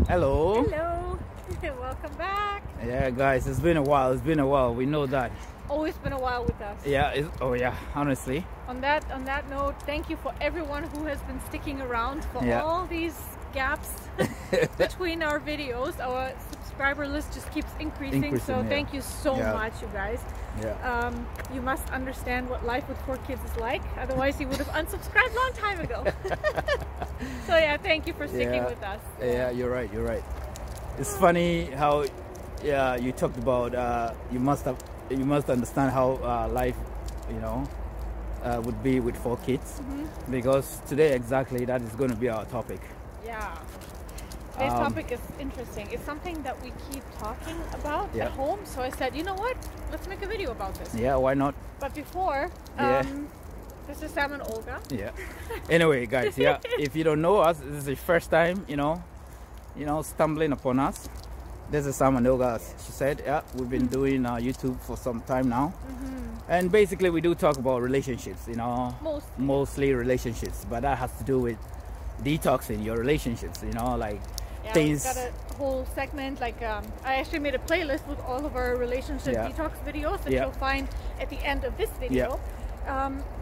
Hello. Hello. Welcome back. Yeah, guys, it's been a while. It's been a while. We know that. Always been a while with us. Yeah. Oh, yeah. Honestly. On that note, thank you for everyone who has been sticking around for all these gaps between our videos. Our subscriber list just keeps increasing. So thank you so much, you guys. Yeah. You must understand what life with 4 kids is like. Otherwise, you would have unsubscribed long time ago. So yeah, thank you for sticking with us. Yeah, you're right. You're right. It's funny how, you talked about. You must understand how life, would be with 4 kids, because today exactly that is going to be our topic. Yeah. Today's topic is interesting. It's something that we keep talking about at home. So I said, you know what? Let's make a video about this. Yeah, why not? But before, this is Sam and Olga. Yeah. Anyway, guys, if you don't know us, this is the first time, stumbling upon us. This is Sam and Olga, as she said. Yeah, we've been doing YouTube for some time now. And basically we do talk about relationships, mostly relationships, but that has to do with detoxing your relationships, like things. We've got a whole segment, like I actually made a playlist with all of our relationship detox videos that you'll find at the end of this video,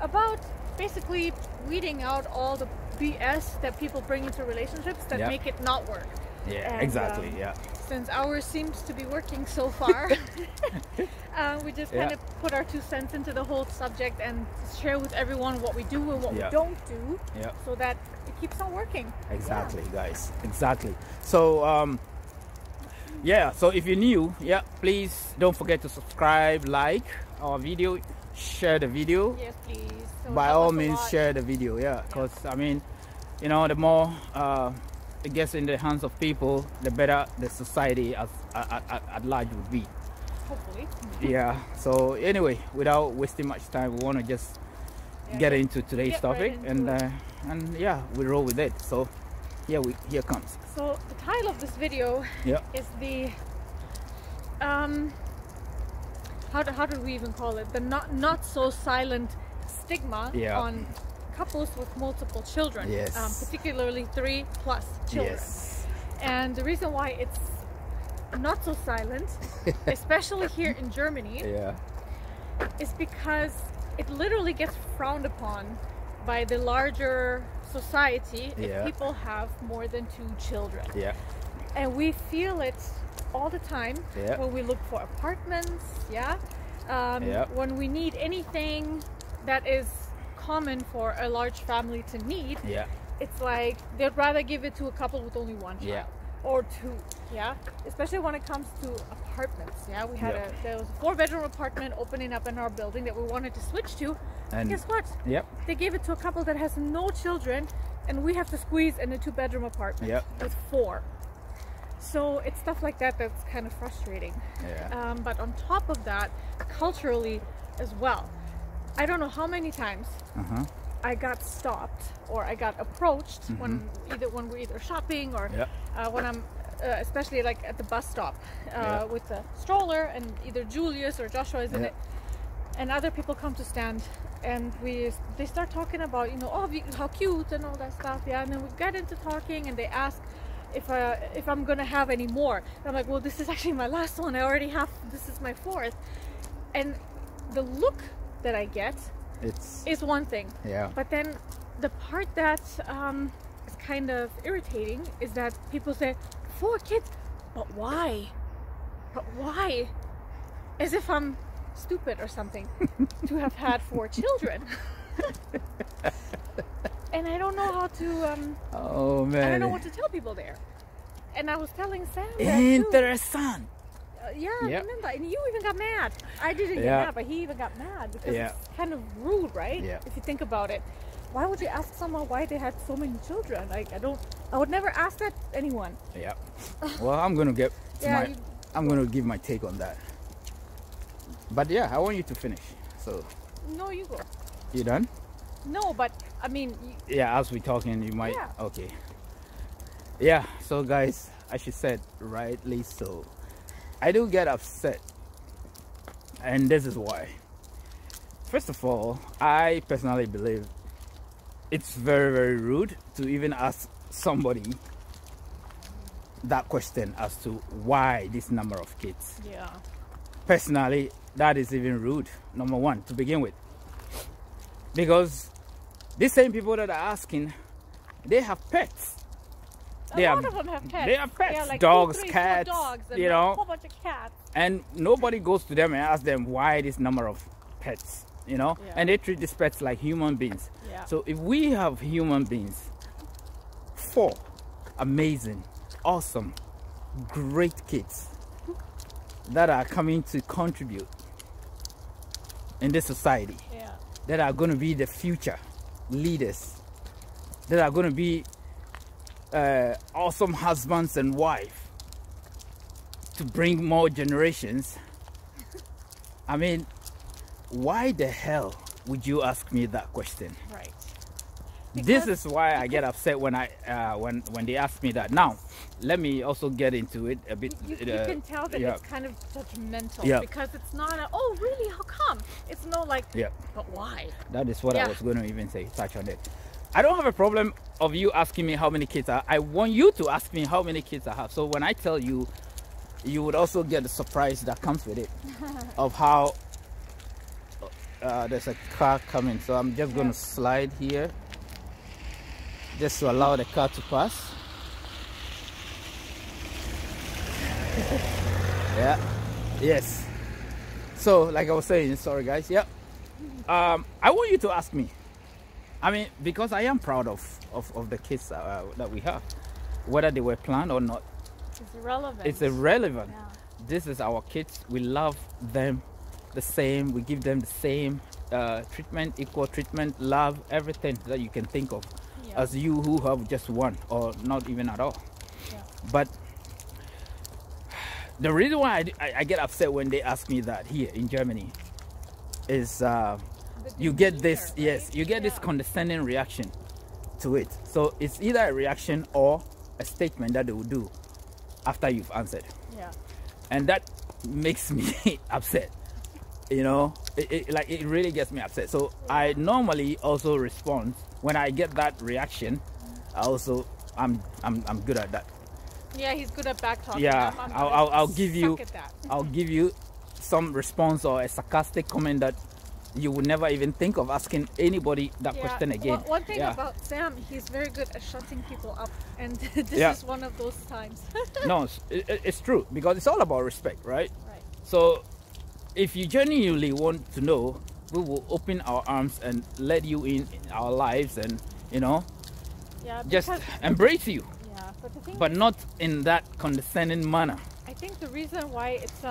about basically weeding out all the BS that people bring into relationships that make it not work. Yeah, and, exactly. Since ours seems to be working so far, we just kind of put our 2 cents into the whole subject and share with everyone what we do and what we don't do, so that it keeps on working. Exactly, guys. Exactly. So, so if you're new, please don't forget to subscribe, like our video, share the video. Yes, please. So by all means, share the video. Because I mean, the more it gets in the hands of people, the better the society at large would be. Hopefully. Yeah. So anyway, without wasting much time, we want to just get into today's topic, and we roll with it. So here comes. So the title of this video is the how did we even call it? The not so silent stigma on couples with multiple children, particularly 3+ children. And the reason why it's not so silent, especially here in Germany, is because it literally gets frowned upon by the larger society if people have more than 2 children. And we feel it all the time when we look for apartments, when we need anything that is common for a large family to need. It's like they'd rather give it to a couple with only 1 child or 2, especially when it comes to apartments. We had there was a 4-bedroom apartment opening up in our building that we wanted to switch to, and guess what? They gave it to a couple that has no children, and we have to squeeze in a 2-bedroom apartment with 4. So it's stuff like that that's kind of frustrating. But on top of that, culturally as well, I don't know how many times I got stopped or I got approached when we're either shopping or when I'm especially like at the bus stop with the stroller, and either Julius or Joshua is in it, and other people come to stand, and they start talking about how cute and all that stuff, and then we get into talking, and they ask if I'm gonna have any more, and I'm like, well, this is actually my last one. I already have, this is my 4th. And the look that I get is one thing, but then the part that is kind of irritating is that people say 4 kids, but why? As if I'm stupid or something to have had 4 children. And I don't know how to oh man, I don't know what to tell people there. And I was telling Sam that Interessant. Remember, and you even got mad. I didn't get mad, but he even got mad because it's kind of rude, right? If you think about it, why would you ask someone why they had so many children? Like, I would never ask that to anyone. Well, I'm gonna get I'm gonna give my take on that. But I want you to finish. So no, you go. You done? No, but I mean, as we talking, you might. Okay. So guys, as she said, rightly so, I do get upset, and this is why. First of all, I personally believe it's very, very rude to even ask somebody that question as to why this number of kids. Yeah. Personally, that is even rude, number one, to begin with. Because these same people that are asking, they have pets. A lot of them have pets. They have pets. Yeah, like dogs, 2, 3, cats, 4 dogs, and you know. a whole bunch of cats. And nobody goes to them and asks them why this number of pets, you know. Yeah. And they treat these pets like human beings. Yeah. So if we have human beings, 4 amazing, awesome, great kids that are coming to contribute in this society, yeah, that are going to be the future leaders, that are going to be awesome husbands and wives to bring more generations. I mean, why the hell would you ask me that question? Right. This is why I get upset when when they ask me that. Now, let me also get into it a bit. You can tell that it's kind of judgmental because it's not a, oh really, how come? It's no like, but why? That is what I was going to even say, touch on it. I don't have a problem of you asking me how many kids I want you to ask me how many kids I have. So when I tell you, you would also get the surprise that comes with it of how there's a car coming. So I'm just going to slide here just to allow the car to pass. Yes. So like I was saying, sorry guys. I want you to ask me. I mean, because I am proud of the kids that we have, whether they were planned or not. It's irrelevant. It's irrelevant. Yeah. This is our kids. We love them the same. We give them the same treatment, equal treatment, love, everything that you can think of, as you who have just one or not even at all. Yeah. But the reason why I get upset when they ask me that here in Germany is you get this, you get this condescending reaction to it. So it's either a reaction or a statement that they will do after you've answered. Yeah. And that makes me upset. You know, it really gets me upset. So I normally also respond when I get that reaction. I'm good at that. Yeah, he's good at backtalking. Yeah, I'll give you some response or a sarcastic comment that you would never even think of asking anybody that question again. One thing about Sam, he's very good at shutting people up, and this is one of those times. No, it's true, because it's all about respect, right? Right. So if you genuinely want to know, we will open our arms and let you in our lives, and you know, just embrace you. Yeah, but not in that condescending manner. I think the reason why it's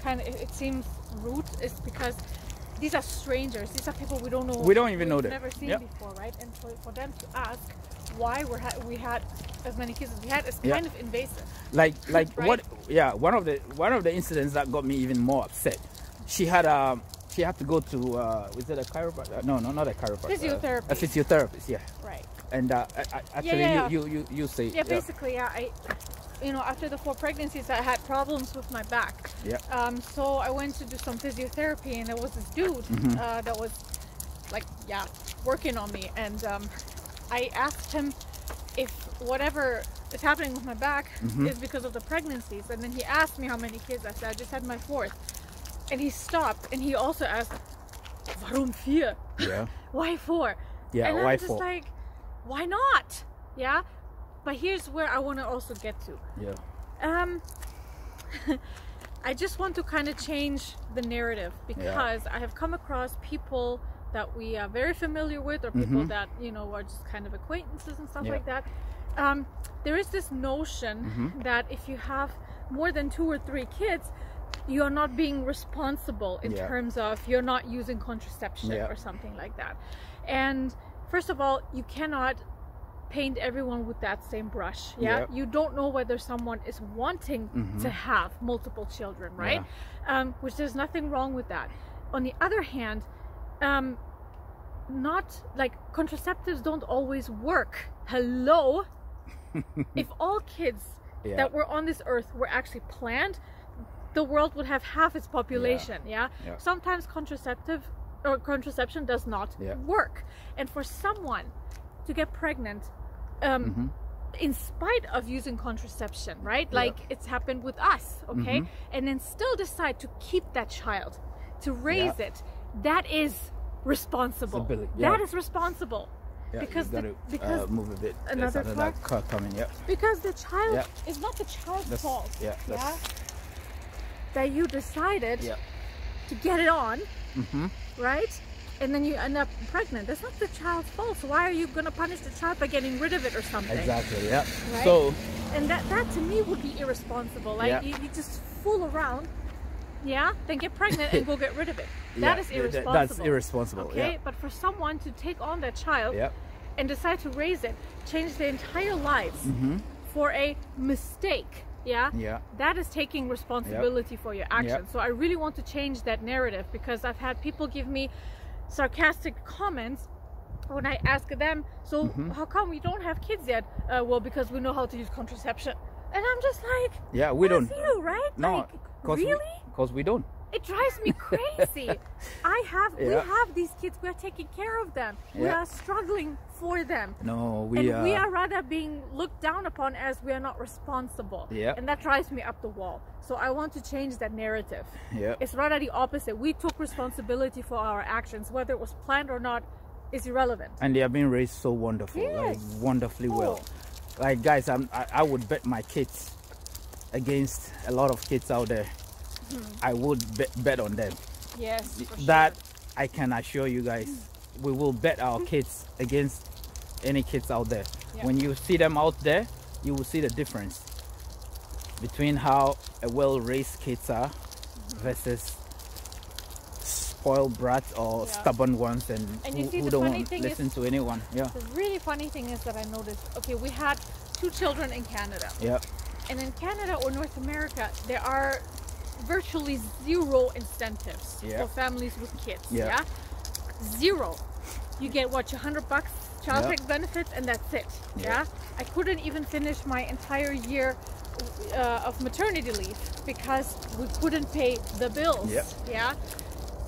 it seems rude is because these are strangers. These are people we don't know. We don't even know them. Never seen before, right? And for them to ask why we had as many kids as we had is kind of invasive. Like right? One of the incidents that got me even more upset. She had to go to was it a chiropractor? No, not a chiropractor. Physiotherapy. A physiotherapist, yeah. Right. And actually, you say. Yeah, basically, after the 4 pregnancies, I had problems with my back. Yeah. So I went to do some physiotherapy, and there was this dude that was working on me, and I asked him if whatever is happening with my back is because of the pregnancies, and then he asked me how many kids. I said I just had my 4th, and he stopped, and he also asked, "Warum 4? Yeah. Why 4? Yeah, and why I'm just 4? like, why not? Yeah. But here's where I want to also get to. Yeah. I just want to kind of change the narrative, because I have come across people that we are very familiar with, or people that are just kind of acquaintances and stuff like that. There is this notion that if you have more than 2 or 3 kids, you are not being responsible in terms of you're not using contraception or something like that. And first of all, you cannot paint everyone with that same brush. You don't know whether someone is wanting to have multiple children, right? Which there's nothing wrong with that. On the other hand, not like contraceptives don't always work. Hello. If all kids that were on this earth were actually planned, the world would have half its population. Sometimes contraception does not work, and for someone to get pregnant, in spite of using contraception, right? Like it's happened with us, okay? And then still decide to keep that child, to raise it. That is responsible. That is responsible. Yeah, because because move a bit. Another car coming. Yeah. Because the child is not the child's fault. That you decided to get it on, right? And then you end up pregnant. That's not the child's fault. So why are you going to punish the child by getting rid of it or something? Exactly. Yeah. Right? So, and that to me would be irresponsible. Like you just fool around. Yeah, then get pregnant and go get rid of it. That is irresponsible. That's irresponsible. Okay, but for someone to take on that child and decide to raise it, change their entire lives for a mistake, that is taking responsibility for your actions. So I really want to change that narrative, because I've had people give me sarcastic comments when I ask them, so how come we don't have kids yet? Well, because we know how to use contraception. And I'm just like, we don't. You, right? No, like, really? Because we don't. It drives me crazy. We have these kids. We are taking care of them. We are struggling for them. No, we are rather being looked down upon as we are not responsible. And that drives me up the wall. So I want to change that narrative. It's rather the opposite. We took responsibility for our actions, whether it was planned or not is irrelevant. And they are being raised so wonderful, like wonderfully well. Like, guys, I would bet my kids against a lot of kids out there. I would bet on them. Yes, that I can assure you guys. We will bet our kids against any kids out there. When you see them out there, you will see the difference between how a well-raised kids are versus spoiled brats or stubborn ones and who don't want to listen to anyone. The really funny thing is that I noticed, okay, we had 2 children in Canada. And in Canada or North America, there are virtually 0 incentives for families with kids. Zero. You get what, $100 child tax benefits, and that's it. I couldn't even finish my entire year of maternity leave because we couldn't pay the bills.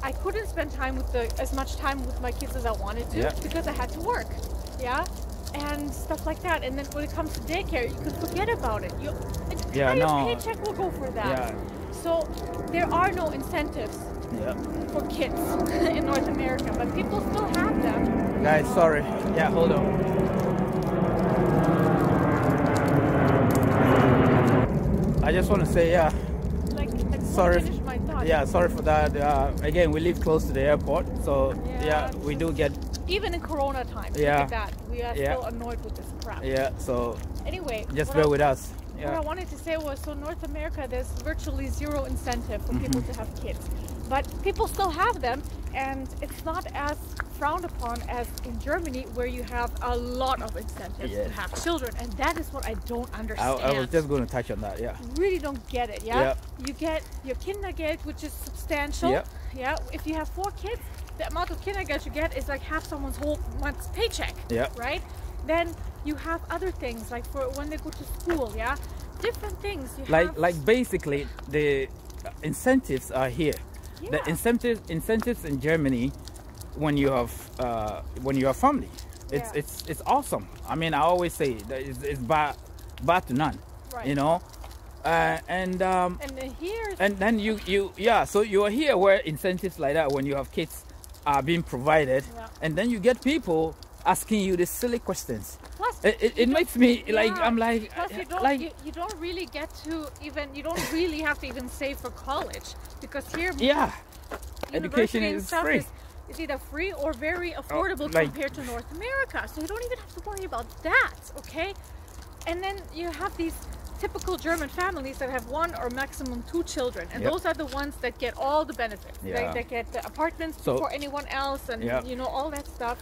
I couldn't spend time with as much time with my kids as I wanted to because I had to work. And stuff like that. And then when it comes to daycare, you can forget about it. Your paycheck will go for that. So there are no incentives for kids in North America, but people still have them. Guys, sorry. Hold on. I just want to say, sorry. Sorry for that. Again, we live close to the airport, so we do get. Even in Corona time, look at that. We are still annoyed with this crap. So anyway, just bear with us. What I wanted to say was, so North America, there's virtually 0 incentive for people to have kids, but people still have them, and it's not as frowned upon as in Germany, where you have a lot of incentives to have children, and that is what I don't understand. I was just going to touch on that. Really don't get it. You get your Kindergeld, which is substantial. If you have 4 kids, the amount of Kindergeld you get is like half someone's whole month's paycheck. Right? Then you have other things, like for when they go to school, different things. Like basically the incentives are here. The incentives in Germany when you have family, it's awesome. I mean, I always say that it's bad to none. You know, and then you so you are here where incentives like that when you have kids are being provided, and then you get people asking you these silly questions. Plus, it makes me I'm like, plus you don't really get to even, you don't really have to even save for college, because here education is free. It's either free or very affordable compared to North America, so you don't even have to worry about that. Okay, and then you have these typical German families that have 1 or maximum 2 children, and those are the ones that get all the benefits. They get the apartments before anyone else, and you know, all that stuff.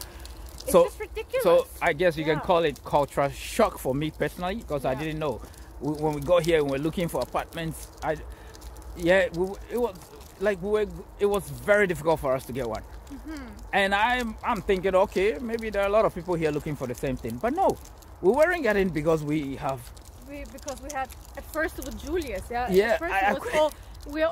It's just ridiculous. So I guess you can call it cultural shock for me personally, because I didn't know. When we got here and we're looking for apartments, it was very difficult for us to get one. And I'm thinking, okay, maybe there are a lot of people here looking for the same thing, but no, we weren't getting because we had at first with Julius, at first it was we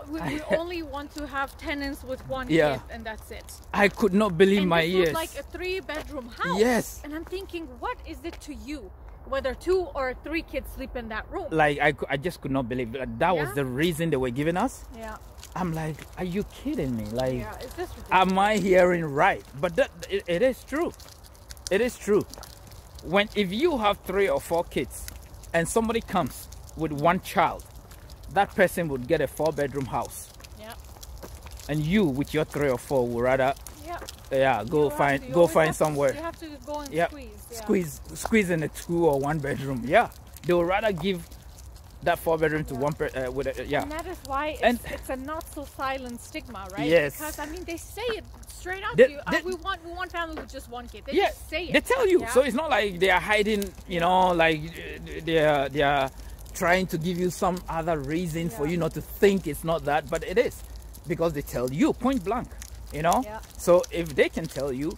only want to have tenants with 1 kid, and that's it. I could not believe my ears. It was like a 3-bedroom house. And I'm thinking, what is it to you whether 2 or 3 kids sleep in that room. Like I just could not believe that was the reason they were giving us. Yeah. I'm like, are you kidding me? Like, yeah, is this ridiculous? am I hearing right? But it is true. It is true. If you have 3 or 4 kids and somebody comes with 1 child, that person would get a 4-bedroom house. Yeah. And you with your 3 or 4 would rather go find somewhere. You have to go and squeeze in a 2 or 1 bedroom. Yeah. They would rather give that 4-bedroom to one with a And that is why it's a not so silent stigma, right? Yes. Because I mean they say it straight out to you. We want family with just 1 kid. They just say it. They tell you. So it's not like they are hiding, you know, like they are trying to give you some other reason for you not to think it's not that, but it is, because they tell you point blank, you know. So if they can tell you,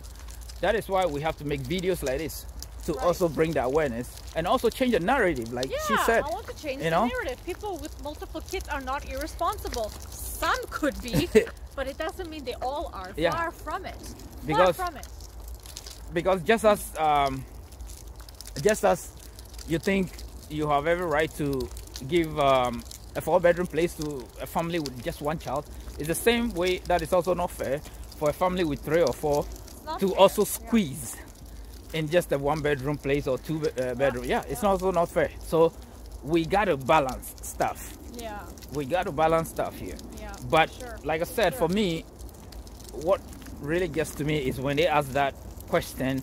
that is why we have to make videos like this to also bring the awareness and also change the narrative, like she said. I want to change the narrative. People with multiple kids are not irresponsible. Some could be, but it doesn't mean they all are. Far from it. Because just as you think you have every right to give a 4-bedroom place to a family with just 1 child, it's the same way that it's also not fair for a family with 3 or 4 to also squeeze in just a 1-bedroom place or 2 bedroom. It's also not fair. So we got to balance stuff. We got to balance stuff here. But like I said, for me, what really gets to me is when they ask that question,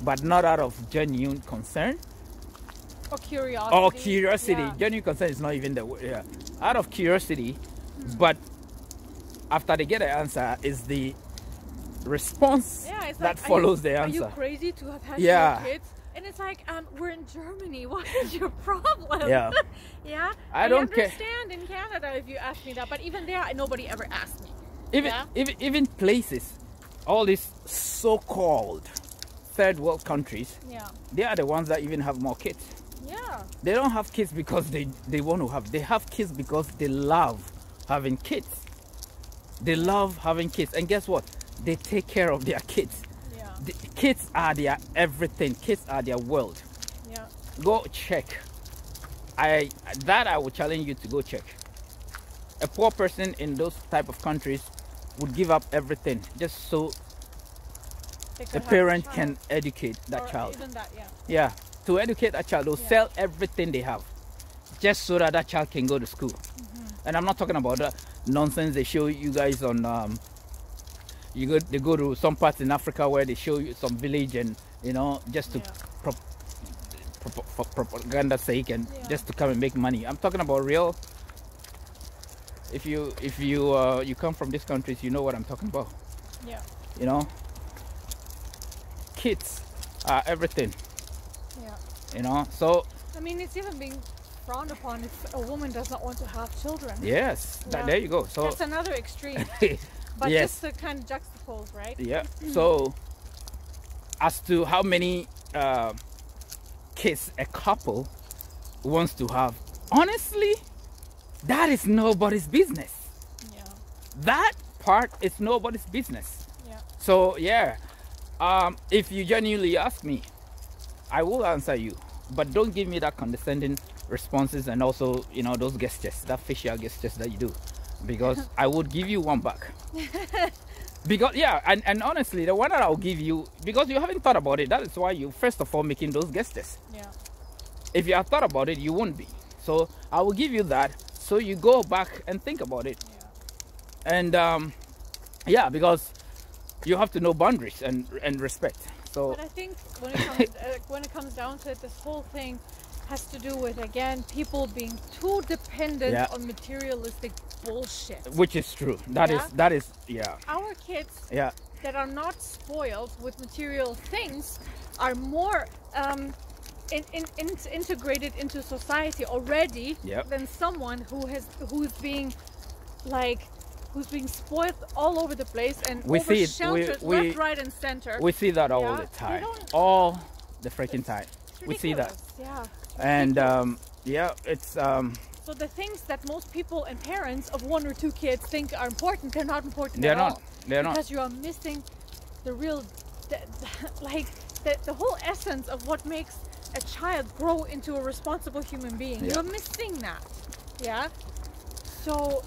but not out of genuine concern or curiosity. Genuine concern is not even the word. Out of curiosity, but after they get the answer is the response that follows the answer. Are you crazy to have had 2 kids? And it's like, we're in Germany. What is your problem? I don't understand in Canada if you ask me that, but even there, nobody ever asked me. Even places, all these so-called third world countries, they are the ones that even have more kids. They don't have kids because they want to have. They have kids because they love having kids. They love having kids, and guess what? They take care of their kids. The kids are their everything. Kids are their world. Go check. I would challenge you to go check. A poor person in those type of countries would give up everything just so the parent can educate that child. Even that, to educate that child, they'll sell everything they have just so that that child can go to school. And I'm not talking about the nonsense they show you guys on they go to some parts in Africa where they show you some village, and you know, just to for propaganda's sake, and just to come and make money. I'm talking about real. If you come from these countries, you know what I'm talking about. You know, kids are everything. You know, so I mean, it's even being frowned upon if a woman does not want to have children. There you go. So that's another extreme. But just to kind of juxtapose, right? So as to how many kids a couple wants to have, honestly, that is nobody's business. That part is nobody's business. So if you genuinely ask me, I will answer you, but don't give me that condescending responses and also, you know, those gestures, that facial gestures that you do, because I would give you one back. Because and honestly, the one that I'll give you, because you haven't thought about it, that is why you first of all making those gestures. If you have thought about it, you won't be. So I will give you that, so you go back and think about it. And because you have to know boundaries and respect. So but I think when it comes down to it, this whole thing has to do with, again, people being too dependent on materialistic bullshit. Which is true. That is Our kids that are not spoiled with material things are more integrated into society already than someone who's being spoiled all over the place and over-sheltered left, right, and center. We see that all the time. All the freaking time. We see that. And it's so the things that most people and parents of 1 or 2 kids think are important, they're not important at all. They're not. Because you are missing the real, the whole essence of what makes a child grow into a responsible human being. You're missing that. Yeah. So,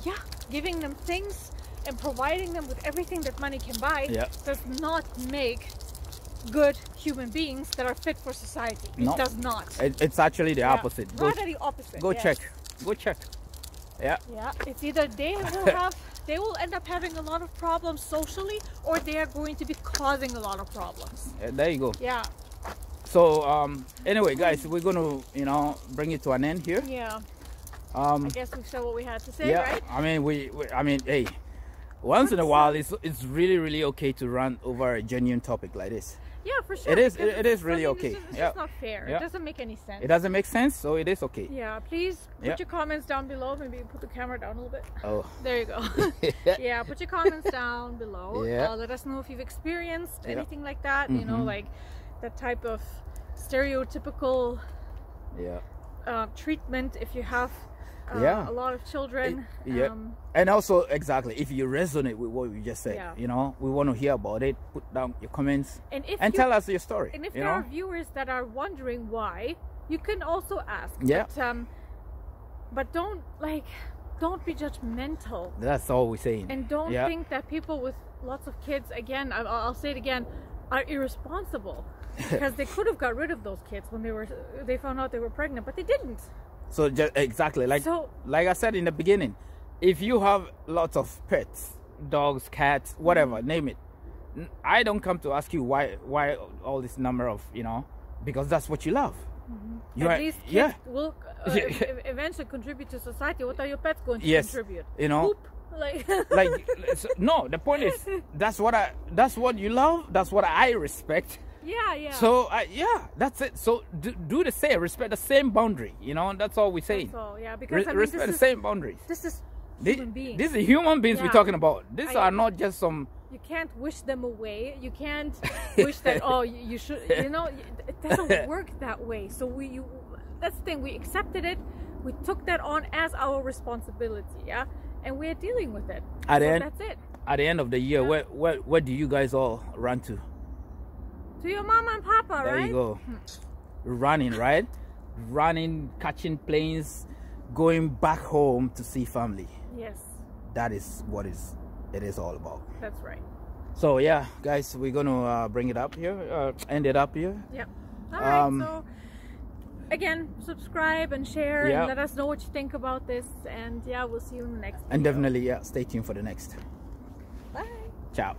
yeah, giving them things and providing them with everything that money can buy does not make good human beings that are fit for society. It does not. It's actually the opposite. Rather the opposite. Go check. Go check. Yeah. Yeah. It's either they will end up having a lot of problems socially, or they are going to be causing a lot of problems. There you go. Yeah. So anyway, guys, we're gonna bring it to an end here. Yeah. I guess we've said what we had to say, right? I mean, hey, once in a while, it's really okay to run over a genuine topic like this. Yeah, for sure. It is really okay. It's just not fair. It doesn't make any sense. It doesn't make sense, so it is okay. Yeah, please put your comments down below. Maybe put the camera down a little bit. Oh. There you go. Yeah, put your comments down below. Let us know if you've experienced anything like that. You know, like that type of stereotypical treatment if you have a lot of children. And also, exactly, if you resonate with what we just said, we want to hear about it. Put down your comments and tell us your story. And if there are viewers that are wondering why, you can also ask. But don't be judgmental. That's all we're saying. And don't think that people with lots of kids, again, I'll say it again, are irresponsible. Because they could have got rid of those kids when they found out they were pregnant, but they didn't. So exactly, like I said in the beginning, if you have lots of pets, dogs, cats, whatever, name it, I don't come to ask you why all this number of, because that's what you love. At least kids will eventually contribute to society. What are your pets going to contribute? Poop? No, the point is, that's what you love, that's what I respect. So that's it. So do the same, respect the same boundary. That's all we're saying. That's all, because respect the same boundaries. This is human beings. These are human beings we're talking about. These are not just some. You can't wish them away. You can't wish that you should. It doesn't work that way. So that's the thing. We accepted it. We took that on as our responsibility. And we're dealing with it. That's it. At the end of the year, where do you guys all run to? To your mama and papa, right? There you go. Running, right? Running, catching planes, going back home to see family. Yes. That is what it is all about. That's right. So yeah, guys, we're gonna bring it up here, end it up here. Yep. All right. So again, subscribe and share and let us know what you think about this. And we'll see you in the next video. And definitely, stay tuned for the next. Bye. Ciao.